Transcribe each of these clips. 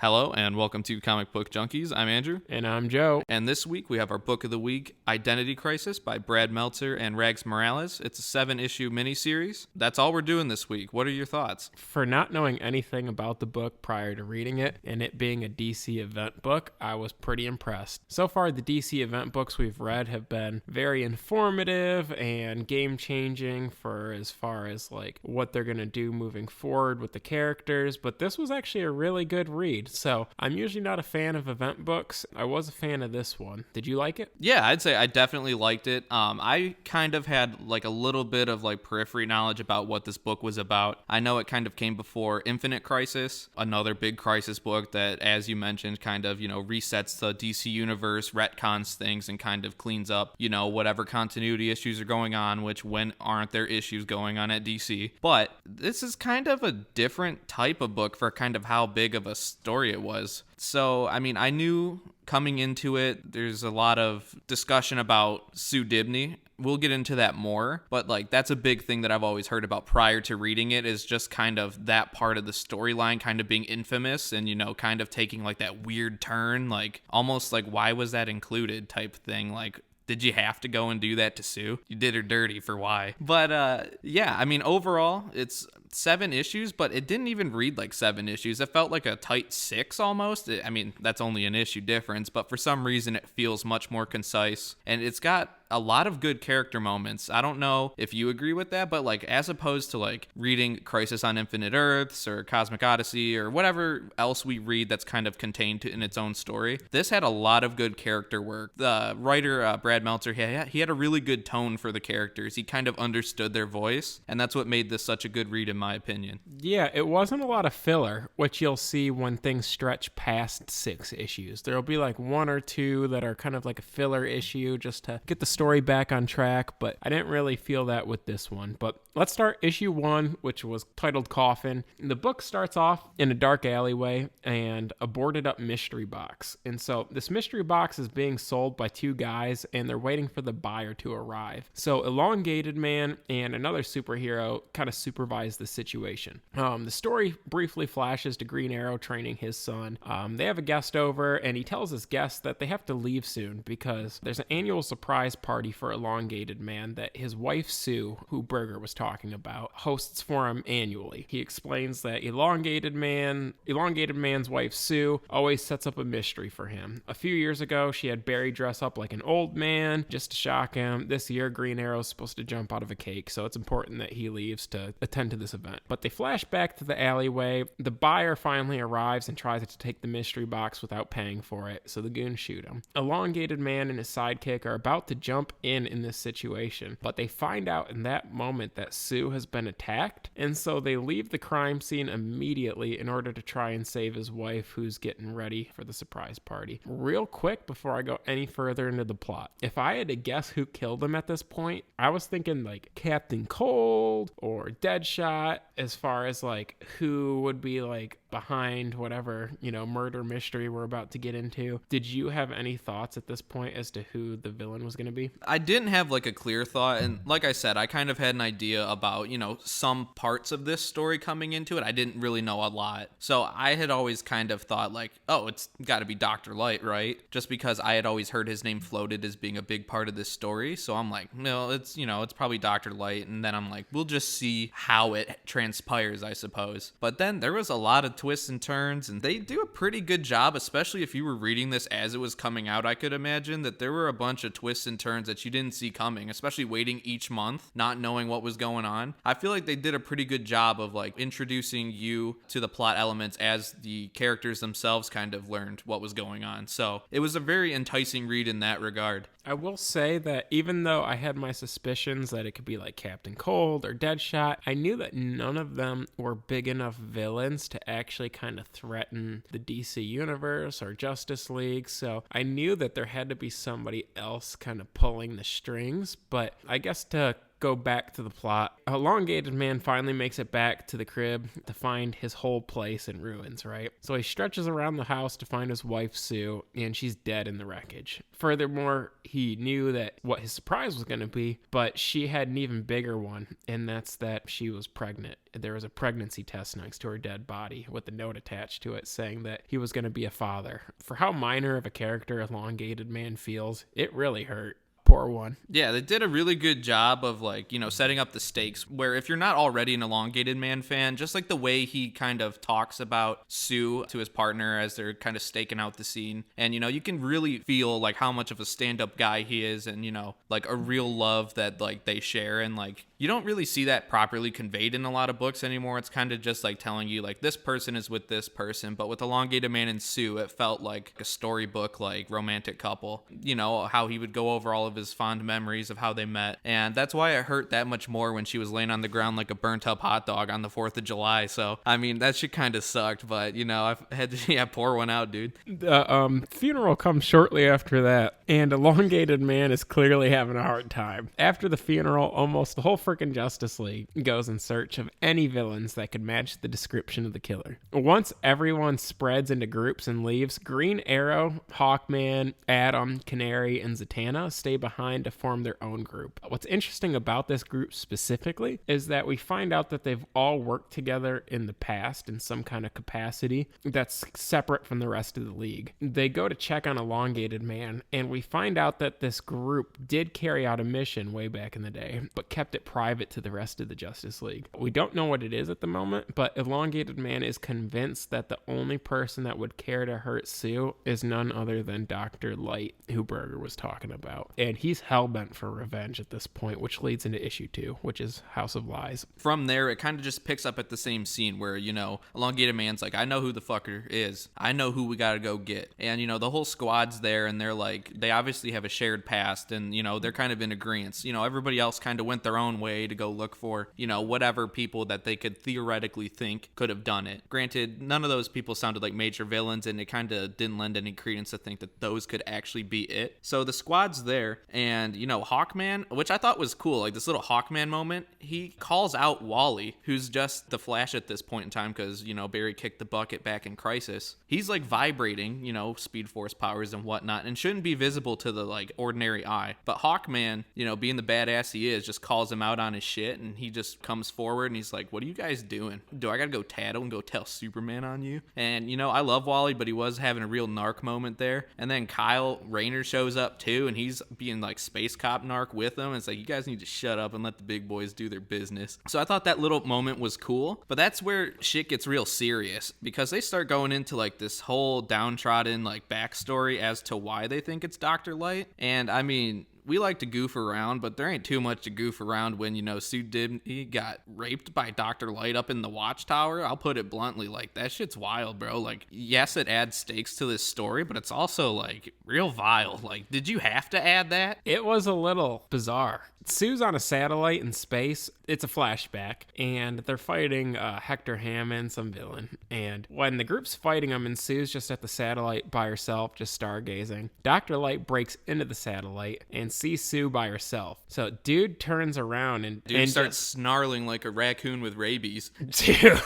Hello and welcome to Comic Book Junkies. I'm Andrew. And I'm Joe. And this week we have our book of the week, Identity Crisis by Brad Meltzer and Rags Morales. It's a 7-issue miniseries. That's all we're doing this week. What are your thoughts? For not knowing anything about the book prior to reading it, and it being a DC event book, I was pretty impressed. So far, the DC event books we've read have been very informative and game-changing for as far as like what they're going to do moving forward with the characters, but this was actually a really good read. So I'm usually not a fan of event books. I was a fan of this one. Did you like it? Yeah, I'd say I definitely liked it. I kind of had like a little bit of like periphery knowledge about what this book was about. I know it kind of came before Infinite Crisis, another big crisis book that, as you mentioned, kind of, resets the DC universe, retcons things, and kind of cleans up, whatever continuity issues are going on, which when aren't there issues going on at DC. But this is kind of a different type of book for kind of how big of a story it was. So, I mean, I knew coming into it, there's a lot of discussion about Sue Dibney. We'll get into that more, but like that's a big thing that I've always heard about prior to reading it, is just kind of that part of the storyline kind of being infamous and, kind of taking like that weird turn, like almost like why was that included type thing. Like, did you have to go and do that to Sue? You did her dirty for why? But yeah, I mean, overall, it's 7 issues, but it didn't even read like 7 issues. It felt like a tight 6 almost. I mean, that's only an issue difference, but for some reason it feels much more concise, and it's got a lot of good character moments. I don't know if you agree with that, but like as opposed to like reading Crisis on Infinite Earths or Cosmic Odyssey or whatever else we read that's kind of contained in its own story, this had a lot of good character work. The writer, Brad Meltzer, he had a really good tone for the characters. He kind of understood their voice, and that's what made this such a good read in my opinion. Yeah, it wasn't a lot of filler, which you'll see when things stretch past 6 issues. There'll be like 1 or 2 that are kind of like a filler issue just to get the story back on track, but I didn't really feel that with this one. But let's start issue 1, which was titled Coffin. The book starts off in a dark alleyway and a boarded up mystery box. And so this mystery box is being sold by 2 guys, and they're waiting for the buyer to arrive. So Elongated Man and another superhero kind of supervise the situation. The story briefly flashes to Green Arrow training his son. They have a guest over, and he tells his guest that they have to leave soon because there's an annual surprise party for Elongated Man that his wife Sue, who Berger was talking about, hosts for him annually. He explains that Elongated Man's wife Sue always sets up a mystery for him. A few years ago, she had Barry dress up like an old man just to shock him. This year, Green Arrow's supposed to jump out of a cake, so it's important that he leaves to attend to this event. But they flash back to the alleyway. The buyer finally arrives and tries to take the mystery box without paying for it, so the goons shoot him. Elongated Man and his sidekick are about to jump in this situation, but they find out in that moment that Sue has been attacked, and so they leave the crime scene immediately in order to try and save his wife, who's getting ready for the surprise party. Real quick before I go any further into the plot, if I had to guess who killed him at this point, I was thinking like Captain Cold or Deadshot, as far as like who would be like behind whatever, murder mystery we're about to get into. Did you have any thoughts at this point as to who the villain was going to be? I didn't have like a clear thought, and like I said, I kind of had an idea about, some parts of this story coming into it. I didn't really know a lot. So I had always kind of thought like, oh, it's got to be Dr. Light, right? Just because I had always heard his name floated as being a big part of this story. So I'm like, no, it's probably Dr. Light. And then I'm like, we'll just see how it transpires, I suppose. But then there was a lot of twists and turns, and they do a pretty good job, especially if you were reading this as it was coming out. I could imagine that there were a bunch of twists and turns that you didn't see coming, especially waiting each month, not knowing what was going on. I feel like they did a pretty good job of like introducing you to the plot elements as the characters themselves kind of learned what was going on. So it was a very enticing read in that regard. I will say that even though I had my suspicions that it could be like Captain Cold or Deadshot, I knew that none of them were big enough villains to actually kind of threaten the DC Universe or Justice League. So I knew that there had to be somebody else kind of pulling the strings. But I guess to go back to the plot. Elongated Man finally makes it back to the crib to find his whole place in ruins, right? So he stretches around the house to find his wife, Sue, and she's dead in the wreckage. Furthermore, he knew that what his surprise was going to be, but she had an even bigger one, and that's that she was pregnant. There was a pregnancy test next to her dead body with a note attached to it saying that he was going to be a father. For how minor of a character Elongated Man feels, it really hurt. Poor one. Yeah, they did a really good job of, like, you know, setting up the stakes where if you're not already an Elongated Man fan, just like the way he kind of talks about Sue to his partner as they're kind of staking out the scene. And, you know, you can really feel like how much of a stand-up guy he is and, you know, like a real love that like they share. And like, you don't really see that properly conveyed in a lot of books anymore. It's kind of just like telling you like this person is with this person. But with Elongated Man and Sue, it felt like a storybook, like romantic couple, you know, how he would go over all of his fond memories of how they met. And that's why it hurt that much more when she was laying on the ground like a burnt up hot dog on the 4th of July. So, I mean, that shit kind of sucked, but, you know, I've had to pour one out, dude. The funeral comes shortly after that, and Elongated Man is clearly having a hard time. After the funeral, almost the whole freaking Justice League goes in search of any villains that could match the description of the killer. Once everyone spreads into groups and leaves, Green Arrow, Hawkman, Atom, Canary, and Zatanna stay behind to form their own group. What's interesting about this group specifically is that we find out that they've all worked together in the past in some kind of capacity that's separate from the rest of the league. They go to check on Elongated Man, and we find out that this group did carry out a mission way back in the day, but kept it private to the rest of the Justice League. We don't know what it is at the moment, but Elongated Man is convinced that the only person that would care to hurt Sue is none other than Dr. Light, who Berger was talking about. And he's hellbent for revenge at this point, which leads into issue 2, which is House of Lies. From there, it kind of just picks up at the same scene where, you know, Elongated Man's like, I know who the fucker is. I know who we gotta go get. And, you know, the whole squad's there, and they're like, they obviously have a shared past, and, you know, they're kind of in agreement. You know, everybody else kind of went their own way to go look for, you know, whatever people that they could theoretically think could have done it. Granted, none of those people sounded like major villains, and it kind of didn't lend any credence to think that those could actually be it. So the squad's there, and, you know, Hawkman, which I thought was cool, like this little Hawkman moment, he calls out Wally, who's just the Flash at this point in time because, you know, Barry kicked the bucket back in Crisis. He's like vibrating, you know, Speed Force powers and whatnot, and shouldn't be visible to the like ordinary eye. But Hawkman, you know, being the badass he is, just calls him out on his shit, and he just comes forward and he's like, what are you guys doing? Do I gotta go tattle and go tell Superman on you? And, you know, I love Wally, but he was having a real narc moment there. And then Kyle Rayner shows up too, and he's being like space cop narc with him. It's like, you guys need to shut up and let the big boys do their business. So I thought that little moment was cool, but that's where shit gets real serious, because they start going into like this whole downtrodden like backstory as to why they think it's Dr. Light. And I mean, we like to goof around, but there ain't too much to goof around when, you know, he got raped by Dr. Light up in the Watchtower. I'll put it bluntly, like, that shit's wild, bro. Like, yes, it adds stakes to this story, but it's also, like, real vile. Like, did you have to add that? It was a little bizarre. Sue's on a satellite in space. It's a flashback, and they're fighting Hector Hammond, some villain. And when the group's fighting him and Sue's just at the satellite by herself, just stargazing, Dr. Light breaks into the satellite and sees Sue by herself. So dude turns around and starts snarling like a raccoon with rabies. Dude,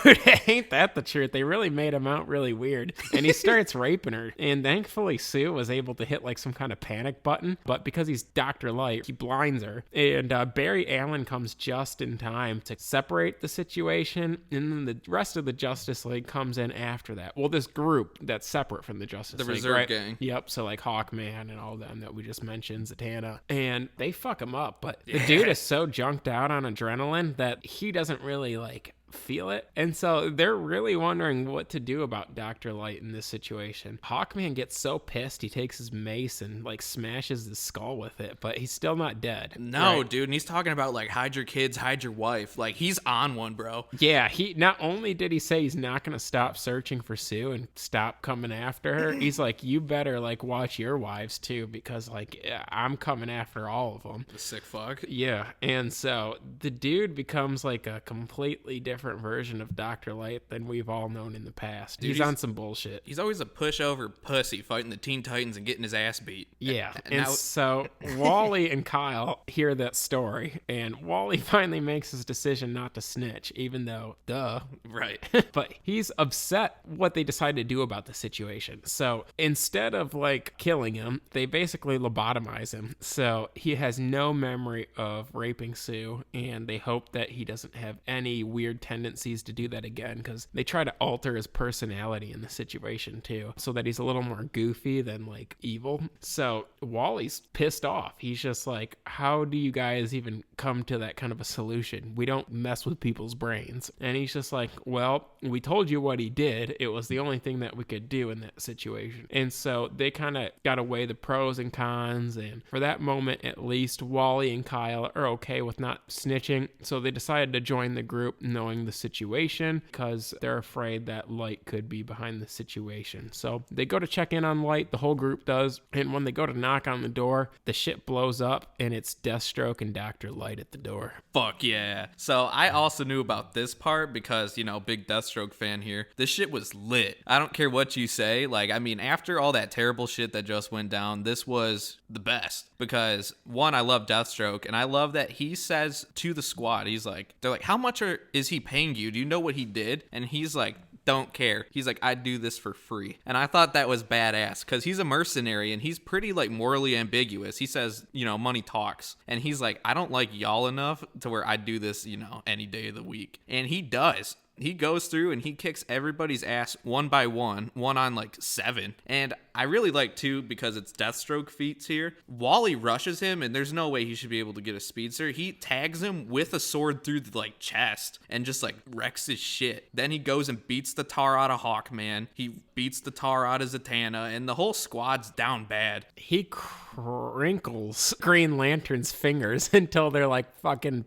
ain't that the truth? They really made him out really weird. And he starts raping her. And thankfully Sue was able to hit like some kind of panic button, but because he's Dr. Light, he blinds her. And Barry Allen comes just in time to separate the situation, and then the rest of the Justice League comes in after that. Well, this group that's separate from the Justice League, the Reserve right? Gang. Yep, so like Hawkman and all them that we just mentioned, Zatanna, and they fuck him up. But the dude is so junked out on adrenaline that he doesn't really like feel it, and so they're really wondering what to do about Dr. Light in this situation. Hawkman gets so pissed he takes his mace and like smashes his skull with it, but he's still not dead. No, right? Dude, and he's talking about like hide your kids, hide your wife. Like, he's on one, bro. Yeah, he not only did he say he's not gonna stop searching for Sue and stop coming after her, he's like, you better like watch your wives too, because like I'm coming after all of them. The sick fuck. Yeah, and so the dude becomes like a completely different different version of Dr. Light than we've all known in the past. Dude, he's on some bullshit. He's always a pushover pussy fighting the Teen Titans and getting his ass beat. Yeah. And so Wally and Kyle hear that story, and Wally finally makes his decision not to snitch, even though, duh. Right. But he's upset what they decided to do about the situation. So instead of like killing him, they basically lobotomize him. So he has no memory of raping Sue, and they hope that he doesn't have any weird tendencies to do that again, because they try to alter his personality in the situation too, so that he's a little more goofy than like evil. So Wally's pissed off. He's just like, how do you guys even come to that kind of a solution? We don't mess with people's brains. And he's just like, well, we told you what he did. It was the only thing that we could do in that situation. And so they kind of got to weigh the pros and cons, and for that moment at least, Wally and Kyle are okay with not snitching. So they decided to join the group knowing the situation, because they're afraid that Light could be behind the situation. So they go to check in on Light, the whole group does, and when they go to knock on the door, the shit blows up, and it's Deathstroke and Dr. Light at the door. Fuck yeah. So I also knew about this part because, big Deathstroke fan here. This shit was lit. I don't care what you say. Like, I mean, after all that terrible shit that just went down, this was the best, because one, I love Deathstroke, and I love that he says to the squad, they're like, how much is he paying you? Do you know what he did? And he's like, don't care. He's like, I do this for free. And I thought that was badass, because he's a mercenary and he's pretty like morally ambiguous. He says, money talks. And he's like, I don't like y'all enough to where I do this, any day of the week. And he does. He goes through and he kicks everybody's ass one by one on like 7. And I really like too, because it's Deathstroke feats here. Wally rushes him, and there's no way he should be able to get a speedster. He tags him with a sword through the like chest and just like wrecks his shit. Then he goes and beats the tar out of Hawkman. He beats the tar out of Zatanna, and the whole squad's down bad. He crinkles Green Lantern's fingers until they're like fucking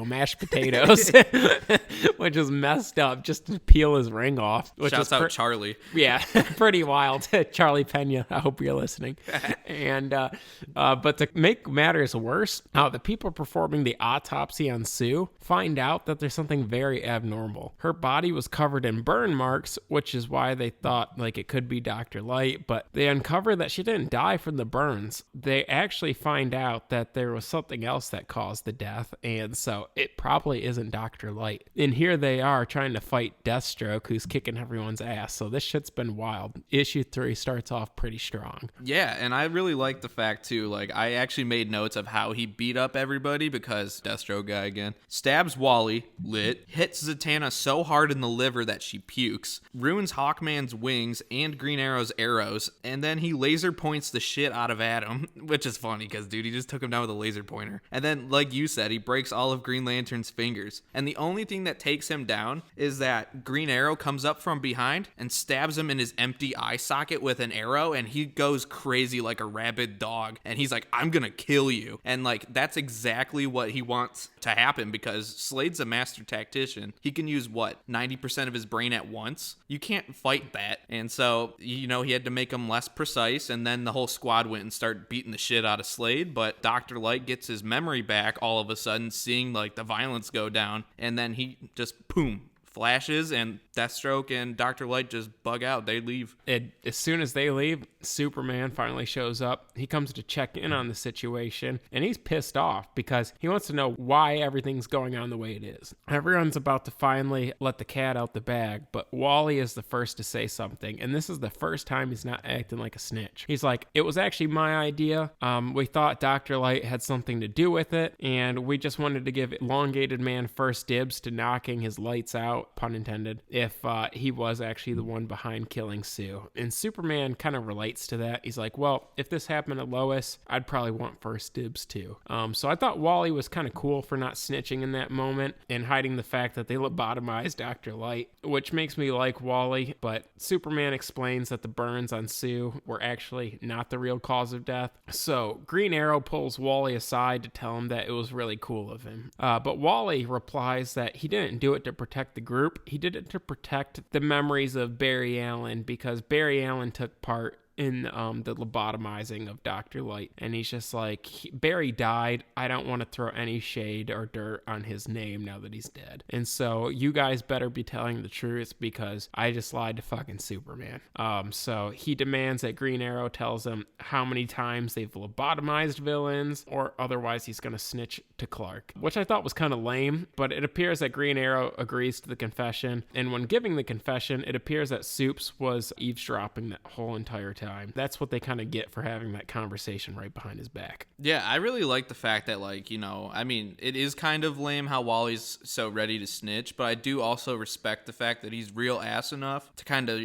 mashed potatoes, which is messed up, just to peel his ring off. Shouts out Charlie. Yeah, pretty wild. Charlie Pena, I hope you're listening. And but to make matters worse, the people performing the autopsy on Sue find out that there's something very abnormal. Her body was covered in burn marks, which is why they thought like it could be Dr. Light, but they uncover that she didn't die from the burns. They actually find out that there was something else that caused the death, and so it probably isn't Dr. Light. And here they are trying to fight Deathstroke, who's kicking everyone's ass. So this shit's been wild. Issue 3 starts off pretty strong. Yeah, and I really like the fact too, like I actually made notes of how he beat up everybody, because Deathstroke guy again stabs Wally, lit, hits Zatanna so hard in the liver that she pukes, ruins Hawkman's wings and Green Arrow's arrows, and then he laser points the shit out of Adam, which is funny because dude, he just took him down with a laser pointer. And then like you said, he breaks all of Green Lantern's fingers, and the only thing that takes him down is that Green Arrow comes up from behind and stabs him in his empty eye socket with an arrow, and he goes crazy like a rabid dog, and he's like, I'm gonna kill you. And like that's exactly what he wants to happen, because Slade's a master tactician. He can use 90% of his brain at once. You can't fight that. And so he had to make him less precise, and then the whole squad went and started beating the shit out of Slade. But Dr. Light gets his memory back all of a sudden, seeing like the violence go down, and then he just boom flashes, and Deathstroke and Dr. Light just bug out. They leave. As soon as they leave, Superman finally shows up. He comes to check in on the situation, and he's pissed off because he wants to know why everything's going on the way it is. Everyone's about to finally let the cat out the bag, but Wally is the first to say something, and this is the first time he's not acting like a snitch. He's like, it was actually my idea. We thought Dr. Light had something to do with it, and we just wanted to give Elongated Man first dibs to knocking his lights out, pun intended, if he was actually the one behind killing Sue. And Superman kind of relates to that. He's like, well, if this happened to Lois, I'd probably want first dibs too. So I thought Wally was kind of cool for not snitching in that moment and hiding the fact that they lobotomized Dr. Light, which makes me like Wally. But Superman explains that the burns on Sue were actually not the real cause of death. So Green Arrow pulls Wally aside to tell him that it was really cool of him. But Wally replies that he didn't do it to protect the group. He did it to protect the memories of Barry Allen, because Barry Allen took part in the lobotomizing of Dr. Light. And he's just like, Barry died. I don't want to throw any shade or dirt on his name now that he's dead. And so you guys better be telling the truth because I just lied to fucking Superman. So he demands that Green Arrow tells him how many times they've lobotomized villains, or otherwise he's going to snitch to Clark, which I thought was kind of lame, but it appears that Green Arrow agrees to the confession. And when giving the confession, it appears that Supes was eavesdropping that whole entire time. That's what they kind of get for having that conversation right behind his back. Yeah, I really like the fact that, like, I mean, it is kind of lame how Wally's so ready to snitch, but I do also respect the fact that he's real ass enough to kind of,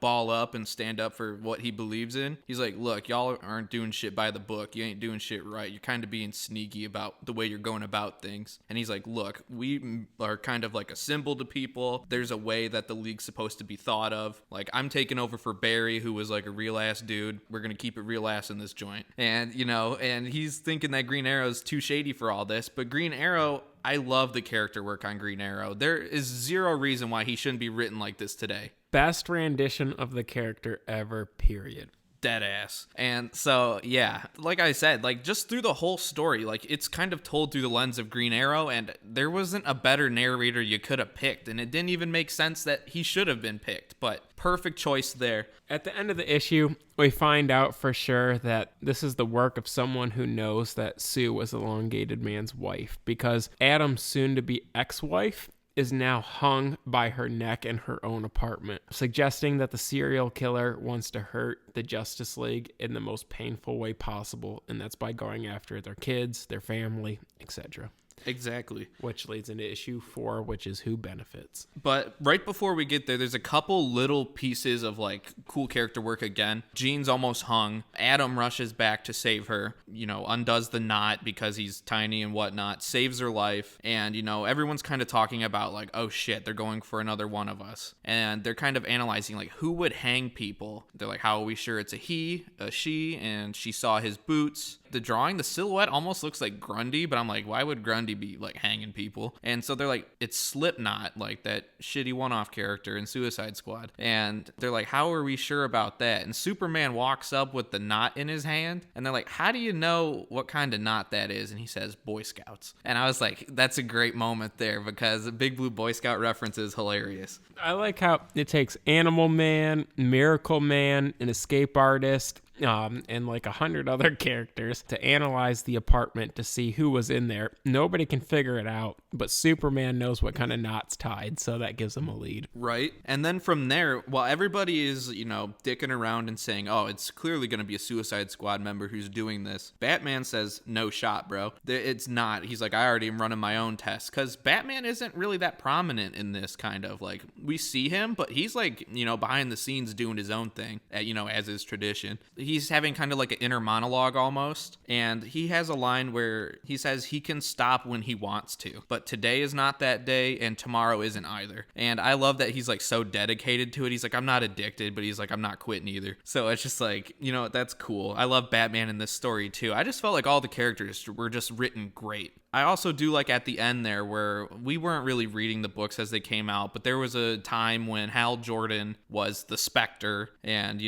ball up and stand up for what he believes in. He's like, look, y'all aren't doing shit by the book. You ain't doing shit right. You're kind of being sneaky about the way you're going about things. And he's like, look, we are kind of like a symbol to people. There's a way that the league's supposed to be thought of. Like, I'm taking over for Barry, who was like a real ass dude. We're going to keep it real ass in this joint. And, and he's thinking that Green Arrow's too shady for all this. But Green Arrow, I love the character work on Green Arrow. There is zero reason why he shouldn't be written like this today. Best rendition of the character ever, period. Dead ass. And so, yeah, like I said, like just through the whole story, like it's kind of told through the lens of Green Arrow, and there wasn't a better narrator you could have picked, and it didn't even make sense that he should have been picked, but perfect choice there. At the end of the issue, we find out for sure that this is the work of someone who knows that Sue was Elongated Man's wife, because Adam's soon-to-be ex-wife is now hung by her neck in her own apartment, suggesting that the serial killer wants to hurt the Justice League in the most painful way possible, and that's by going after their kids, their family, etc. Exactly. Which leads into issue 4, which is who benefits. But right before we get there, there's a couple little pieces of like cool character work again. Jean's almost hung. Adam rushes back to save her, undoes the knot because he's tiny and whatnot, saves her life. And, everyone's kind of talking about like, oh shit, they're going for another one of us. And they're kind of analyzing like who would hang people. They're like, how are we sure it's a he, a she, and she saw his boots. The drawing, the silhouette almost looks like Grundy, but I'm like, why would Grundy be like hanging people? And so they're like, it's Slipknot, like that shitty one-off character in Suicide Squad. And they're like, how are we sure about that? And Superman walks up with the knot in his hand, and they're like, how do you know what kind of knot that is? And he says, Boy Scouts. And I was like, that's a great moment there, because the Big Blue Boy Scout reference is hilarious. I like how it takes Animal Man, Miracle Man, an escape artist, and like 100 other characters to analyze the apartment to see who was in there. Nobody can figure it out, but Superman knows what kind of knot's tied, so that gives him a lead. Right. And then from there, while everybody is, dicking around and saying, oh, it's clearly going to be a Suicide Squad member who's doing this, Batman says, no shot, bro. It's not. He's like, I already am running my own tests, because Batman isn't really that prominent in this kind of, like, we see him, but he's like, behind the scenes doing his own thing, as is tradition. He's having kind of like an inner monologue almost, and he has a line where he says he can stop when he wants to, but today is not that day and tomorrow isn't either. And I love that he's like so dedicated to it. He's like, I'm not addicted, but he's like, I'm not quitting either. So it's just like, that's cool. I love Batman in this story too. I just felt like all the characters were just written great. I also do like at the end there where we weren't really reading the books as they came out, but there was a time when Hal Jordan was the Spectre, and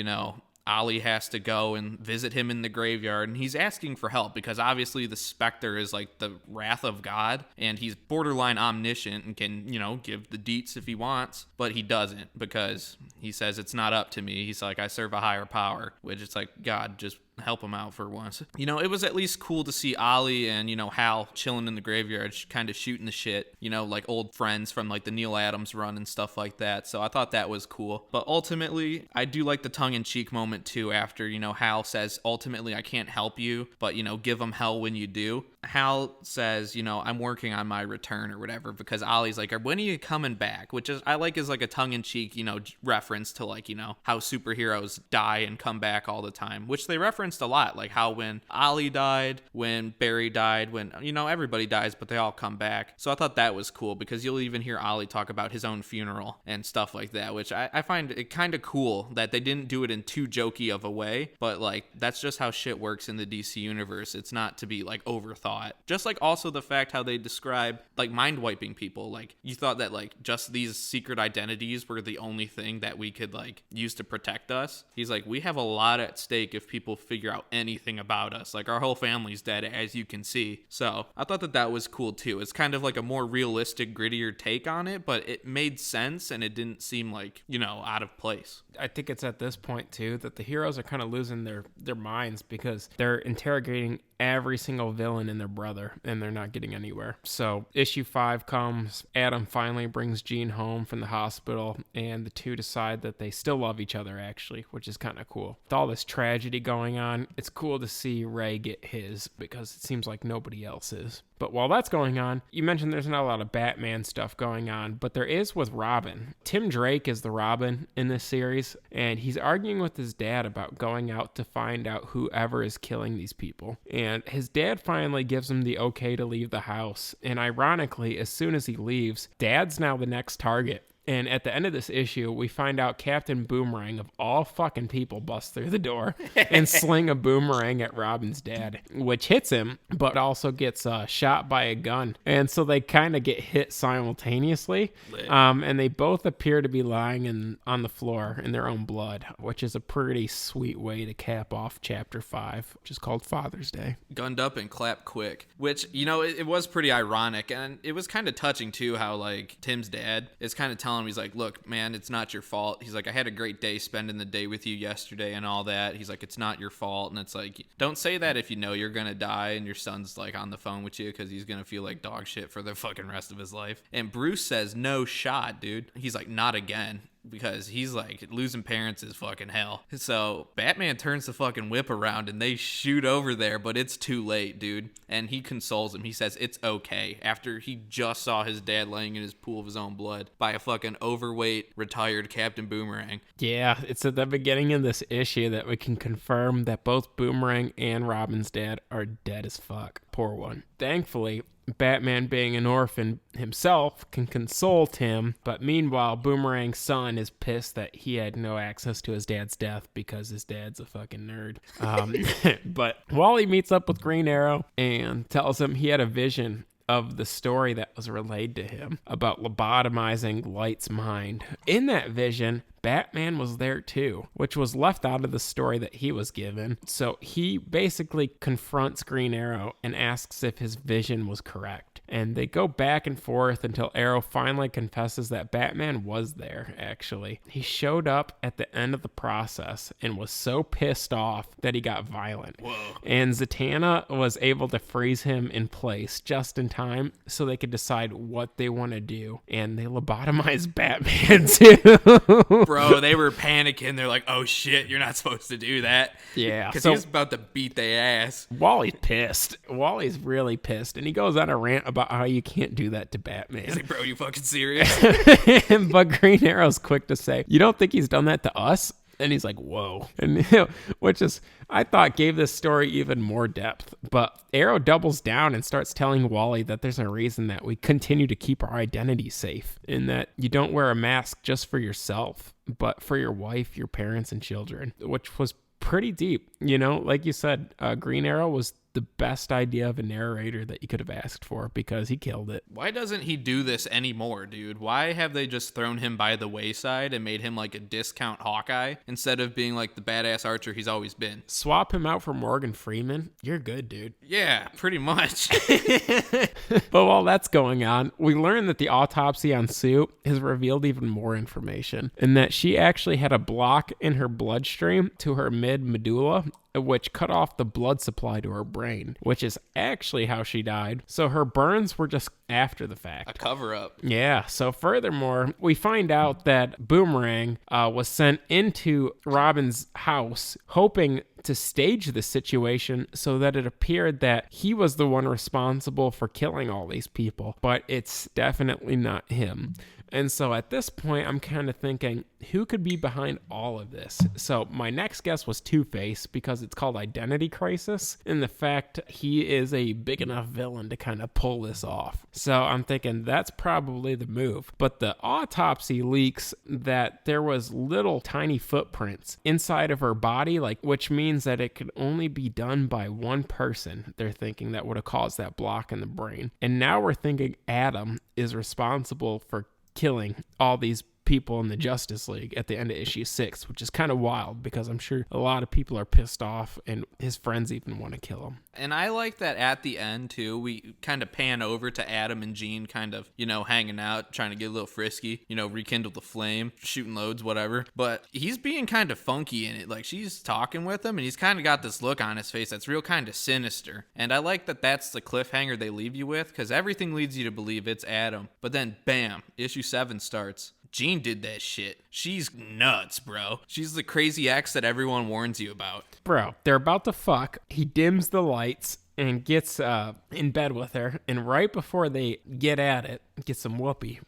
Ollie has to go and visit him in the graveyard, and he's asking for help because obviously the Spectre is like the wrath of God, and he's borderline omniscient and can, give the deets if he wants, but he doesn't because he says it's not up to me. He's like, I serve a higher power, which it's like, God, just help him out for once. It was at least cool to see Ollie and, Hal chilling in the graveyard, kind of shooting the shit, like old friends from like the Neil Adams run and stuff like that. So I thought that was cool. But ultimately, I do like the tongue-in-cheek moment too after, Hal says, ultimately, I can't help you, but, give him hell when you do. Hal says, I'm working on my return or whatever, because Ollie's like, when are you coming back? Which is, I like, is like a tongue-in-cheek, reference to like, how superheroes die and come back all the time, which they reference referenced a lot, like how when Ollie died, when Barry died, when, everybody dies, but they all come back. So I thought that was cool because you'll even hear Ollie talk about his own funeral and stuff like that, which I find it kind of cool that they didn't do it in too jokey of a way, but like that's just how shit works in the DC universe. It's not to be like overthought. Just like also the fact how they describe like mind wiping people. Like you thought that like just these secret identities were the only thing that we could like use to protect us. He's like, we have a lot at stake if people figure out anything about us. Like our whole family's dead, as you can see. So I thought that was cool too. It's kind of like a more realistic, grittier take on it, but it made sense and it didn't seem like, out of place. I think it's at this point too that the heroes are kind of losing their minds because they're interrogating every single villain and their brother, and they're not getting anywhere. So issue 5 comes, Adam finally brings Jean home from the hospital, and the two decide that they still love each other actually, which is kind of cool. With all this tragedy going on, it's cool to see Ray get his because it seems like nobody else is. But while that's going on, you mentioned there's not a lot of Batman stuff going on, but there is with Robin. Tim Drake is the Robin in this series, and he's arguing with his dad about going out to find out whoever is killing these people. And his dad finally gives him the okay to leave the house. And ironically, as soon as he leaves, Dad's now the next target. And at the end of this issue, we find out Captain Boomerang, of all fucking people, busts through the door and sling a boomerang at Robin's dad, which hits him, but also gets shot by a gun. And so they kind of get hit simultaneously. And they both appear to be lying on the floor in their own blood, which is a pretty sweet way to cap off Chapter 5, which is called Father's Day. Gunned up and clap quick, which, it was pretty ironic. And it was kind of touching, too, how, like, Tim's dad is kind of telling him, he's like, look, man, it's not your fault. He's like, I had a great day spending the day with you yesterday and all that. He's like, it's not your fault. And it's like, don't say that if you know you're gonna die and your son's like on the phone with you, because he's gonna feel like dog shit for the fucking rest of his life. And Bruce says, no shot, dude. He's like, not again. Because he's like, losing parents is fucking hell. So Batman turns the fucking whip around and they shoot over there, but it's too late, dude. And he consoles him. He says it's okay after he just saw his dad laying in his pool of his own blood by a fucking overweight retired Captain Boomerang. Yeah, it's at the beginning of this issue that we can confirm that both Boomerang and Robin's dad are dead as fuck. Poor one. Thankfully, Batman, being an orphan himself, can console Tim, but meanwhile, Boomerang's son is pissed that he had no access to his dad's death because his dad's a fucking nerd. But Wally meets up with Green Arrow and tells him he had a vision of the story that was relayed to him about lobotomizing Light's mind. In that vision, Batman was there too, which was left out of the story that he was given. So he basically confronts Green Arrow and asks if his vision was correct. And they go back and forth until Arrow finally confesses that Batman was there, actually. He showed up at the end of the process and was so pissed off that he got violent. Whoa. And Zatanna was able to freeze him in place just in time so they could decide what they want to do. And they lobotomized Batman too. Bro, they were panicking. They're like, oh shit, you're not supposed to do that. Yeah. Because he was about to beat their ass. Wally's pissed. Wally's really pissed. And he goes on a rant about how you can't do that to Batman. He's like, bro, you fucking serious? But Green Arrow's quick to say, you don't think he's done that to us? And he's like, whoa. And which is, I thought, gave this story even more depth. But Arrow doubles down and starts telling Wally that there's a reason that we continue to keep our identity safe, and that you don't wear a mask just for yourself, but for your wife, your parents, and children, which was pretty deep. Like you said, Green Arrow was the best idea of a narrator that you could have asked for because he killed it. Why doesn't he do this anymore, dude? Why have they just thrown him by the wayside and made him like a discount Hawkeye instead of being like the badass archer he's always been? Swap him out for Morgan Freeman. You're good, dude. Yeah, pretty much. But while that's going on, we learn that the autopsy on Sue has revealed even more information, and that she actually had a block in her bloodstream to her mid-medulla, which cut off the blood supply to her brain, which is actually how she died. So her burns were just after the fact. A cover-up. Yeah, so furthermore, we find out that Boomerang was sent into Robin's house hoping to stage the situation so that it appeared that he was the one responsible for killing all these people, but it's definitely not him. And so at this point, I'm kind of thinking, who could be behind all of this? So my next guess was Two-Face, because it's called Identity Crisis, and the fact he is a big enough villain to kind of pull this off. So I'm thinking that's probably the move. But the autopsy leaks that there was little tiny footprints inside of her body, like, which means that it could only be done by one person. They're thinking that would have caused that block in the brain. And now we're thinking Adam is responsible for killing all these people in the Justice League at the end of issue 6, which is kind of wild because I'm sure a lot of people are pissed off and his friends even want to kill him. And I like that at the end, too, we kind of pan over to Adam and Jean kind of, hanging out, trying to get a little frisky, rekindle the flame, shooting loads, whatever. But he's being kind of funky in it. Like, she's talking with him, and he's kind of got this look on his face that's real kind of sinister. And I like that that's the cliffhanger they leave you with, because everything leads you to believe it's Adam. But then, bam, issue 7 starts. Jean did that shit. She's nuts, bro. She's the crazy ex that everyone warns you about. Bro, they're about to fuck. He dims the lights and gets in bed with her. And right before they get at it, get some whoopee,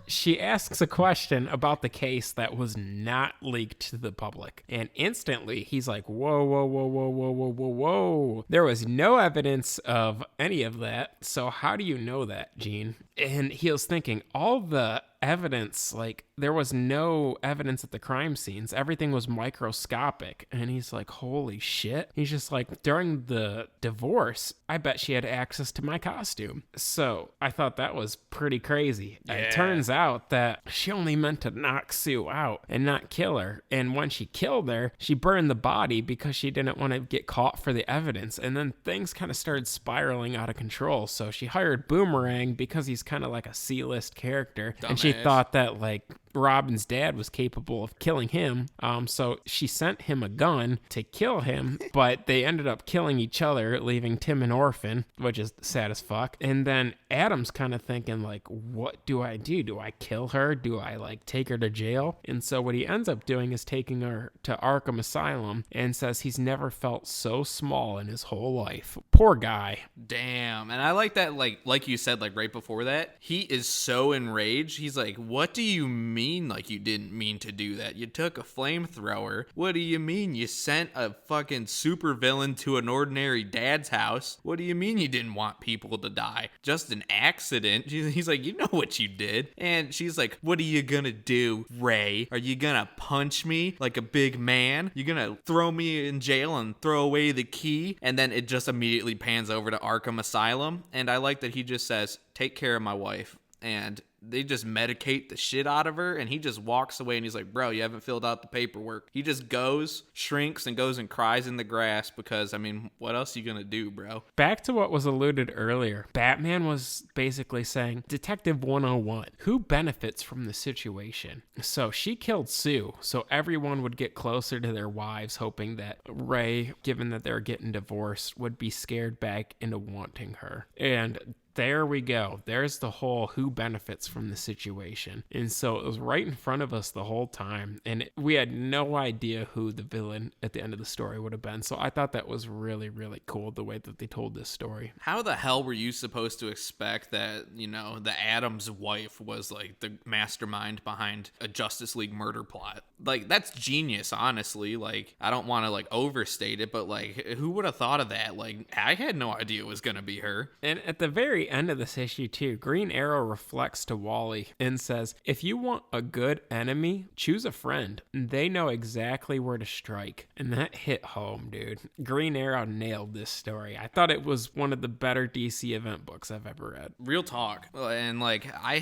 she asks a question about the case that was not leaked to the public. And instantly, he's like, whoa, whoa, whoa, whoa, whoa, whoa, whoa, whoa. There was no evidence of any of that. So how do you know that, Jean? And he was thinking, all the evidence, like, there was no evidence at the crime scenes. Everything was microscopic. And he's like, holy shit. He's just like, during the divorce, I bet she had access to my costume. So I thought that was pretty crazy. Yeah. It turns out that she only meant to knock Sue out and not kill her. And when she killed her, she burned the body because she didn't want to get caught for the evidence. And then things kind of started spiraling out of control. So she hired Boomerang because he's kind of like a C-list character. Dumbass. And she thought that, like, Robin's dad was capable of killing him. So she sent him a gun to kill him, but they ended up killing each other, leaving Tim an orphan, which is sad as fuck. And then Adam's kind of thinking, like, what do I do? Do I kill her? Do I, like, take her to jail? And so what he ends up doing is taking her to Arkham Asylum and says he's never felt so small in his whole life. Poor guy. Damn. And I like that, like you said, like, right before that, he is so enraged. He's like, what do you mean? Like, you didn't mean to do that? You took a flamethrower. What do you mean you sent a fucking supervillain to an ordinary dad's house? What do you mean you didn't want people to die? Just an accident. He's like, you know what you did. And she's like, what are you gonna do, Ray? Are you gonna punch me like a big man? You gonna throw me in jail and throw away the key? And then it just immediately pans over to Arkham Asylum. And I like that he just says, take care of my wife. And they just medicate the shit out of her, and he just walks away, and he's like, bro, you haven't filled out the paperwork. He just goes, shrinks, and goes and cries in the grass because, I mean, what else are you gonna do, bro? Back to what was alluded earlier. Batman was basically saying, Detective 101, who benefits from the situation? So she killed Sue, so everyone would get closer to their wives, hoping that Ray, given that they're getting divorced, would be scared back into wanting her. And there we go. There's the whole who benefits from the situation. And so it was right in front of us the whole time. And we had no idea who the villain at the end of the story would have been. So I thought that was really, really cool, the way that they told this story. How the hell were you supposed to expect that, the Adams wife was like the mastermind behind a Justice League murder plot? Like, that's genius, honestly. Like, I don't want to like overstate it, but like, who would have thought of that? Like, I had no idea it was going to be her. And at the very end of this issue too, Green Arrow reflects to Wally and says, if you want a good enemy, choose a friend. They know exactly where to strike. And that hit home, dude. Green Arrow nailed this story. I thought it was one of the better DC event books I've ever read. Real talk. And like, I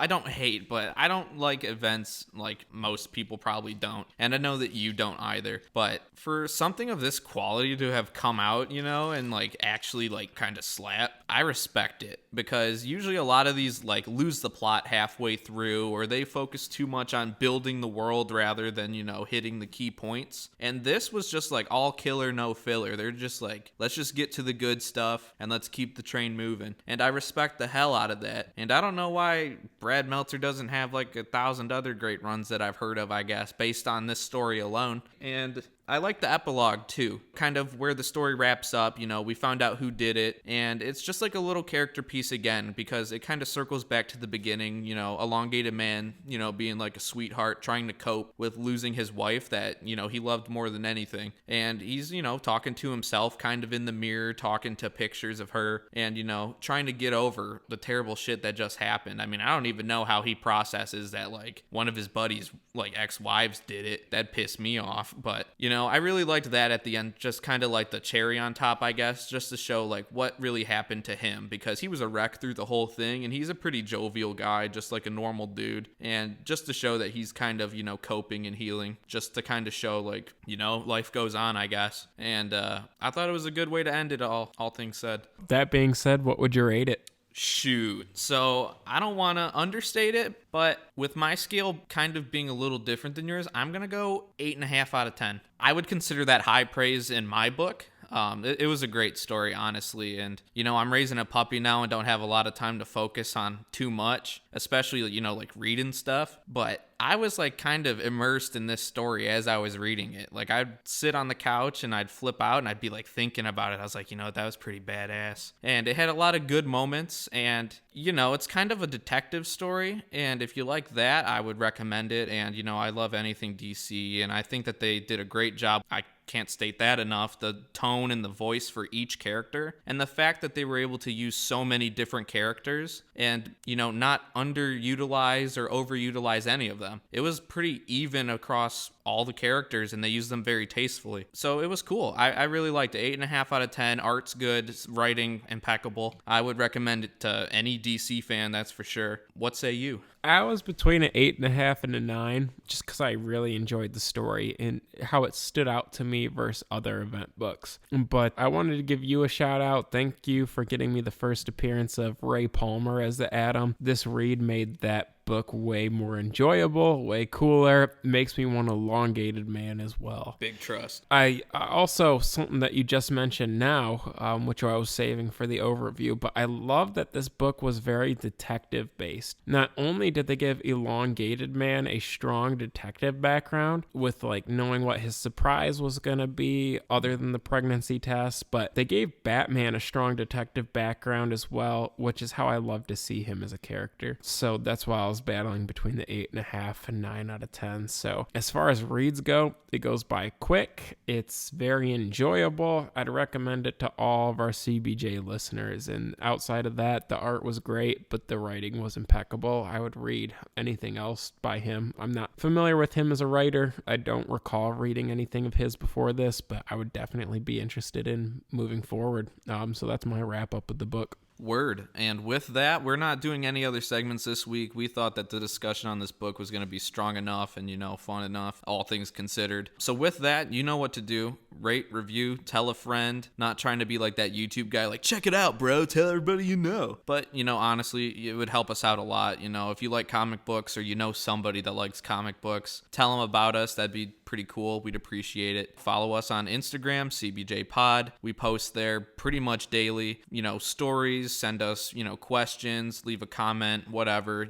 don't hate, but I don't like events like most people probably don't. And I know that you don't either. But for something of this quality to have come out, and like actually like kind of slap, I respect it, because usually a lot of these like lose the plot halfway through, or they focus too much on building the world rather than, hitting the key points. And this was just like all killer, no filler. They're just like, let's just get to the good stuff and let's keep the train moving. And I respect the hell out of that. And I don't know why Brad Meltzer doesn't have like 1,000 other great runs that I've heard of, I guess, based on this story alone. And I like the epilogue too, kind of where the story wraps up. We found out who did it, and it's just like a little character piece again, because it kind of circles back to the beginning, elongated man, being like a sweetheart, trying to cope with losing his wife that, he loved more than anything. And he's, talking to himself kind of in the mirror, talking to pictures of her, and, trying to get over the terrible shit that just happened. I mean, I don't even know how he processes that, like, one of his buddies, like, ex-wives did it. That pissed me off. But, I really liked that at the end, just kind of like the cherry on top, I guess, just to show, like, what really happened to him, because he was a wreck through the whole thing, and he's a pretty jovial guy, just like a normal dude. And just to show that he's kind of, coping and healing, just to kind of show, like, life goes on, I guess. And I thought it was a good way to end it all things said. That being said, what would you rate it? Shoot. So I don't want to understate it, but with my scale kind of being a little different than yours, I'm going to go 8.5 out of 10. I would consider that high praise in my book. It was a great story, honestly. And, I'm raising a puppy now and don't have a lot of time to focus on too much, especially, like reading stuff. But I was like kind of immersed in this story as I was reading it. Like I'd sit on the couch and I'd flip out and I'd be like thinking about it. I was like, that was pretty badass. And it had a lot of good moments, and, it's kind of a detective story. And if you like that, I would recommend it. And, I love anything DC, and I think that they did a great job. I can't state that enough. The tone and the voice for each character, and the fact that they were able to use so many different characters and, not underutilize or overutilize any of them. It was pretty even across all the characters, and they used them very tastefully. So it was cool. I really liked it. 8.5 out of 10. Art's good. Writing impeccable. I would recommend it to any DC fan, that's for sure. What say you? I was between an 8.5 and a 9, just because I really enjoyed the story and how it stood out to me versus other event books. But I wanted to give you a shout out. Thank you for getting me the first appearance of Ray Palmer as the Atom. This read made that book way more enjoyable, way cooler. Makes me want Elongated Man as well. Big trust. I also, something that you just mentioned now, which I was saving for the overview, but I love that this book was very detective based. Not only did they give Elongated Man a strong detective background with like knowing what his surprise was going to be other than the pregnancy test, but they gave Batman a strong detective background as well, which is how I love to see him as a character. So that's why I was battling between the 8.5 and 9 out of 10. So as far as reads go, it goes by quick. It's very enjoyable. I'd recommend it to all of our CBJ listeners. And outside of that, the art was great, but the writing was impeccable. I would read anything else by him. I'm not familiar with him as a writer. I don't recall reading anything of his before this, but I would definitely be interested in moving forward. So that's my wrap up with the book. Word. And with that, we're not doing any other segments this week. We thought that the discussion on this book was going to be strong enough and, fun enough, all things considered. So with that, you know what to do. Rate, review, tell a friend. Not trying to be like that YouTube guy, like, check it out, bro. Tell everybody you know. But, honestly, it would help us out a lot. If you like comic books or somebody that likes comic books, tell them about us. That'd be pretty cool. We'd appreciate it. Follow us on Instagram, CBJ Pod. We post there pretty much daily, stories, send us, questions, leave a comment, whatever,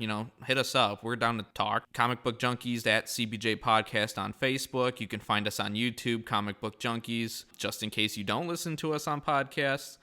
hit us up. We're down to talk. Comic Book Junkies at CBJ Podcast on Facebook. You can find us on YouTube, Comic Book Junkies, just in case you don't listen to us on podcasts.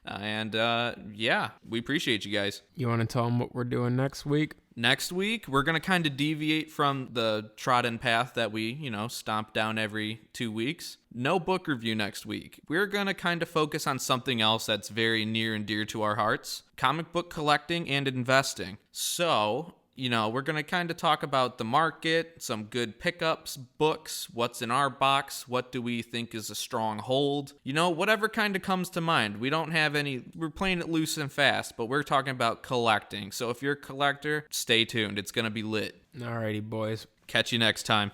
Yeah, we appreciate you guys. You want to tell them what we're doing next week? Next week, we're going to kind of deviate from the trodden path that we, stomp down every 2 weeks. No book review next week. We're going to kind of focus on something else that's very near and dear to our hearts: comic book collecting and investing. So, we're going to kind of talk about the market, some good pickups, books, what's in our box, what do we think is a strong hold, whatever kind of comes to mind. We don't have any, we're playing it loose and fast, but we're talking about collecting. So if you're a collector, stay tuned. It's going to be lit. Alrighty, boys. Catch you next time.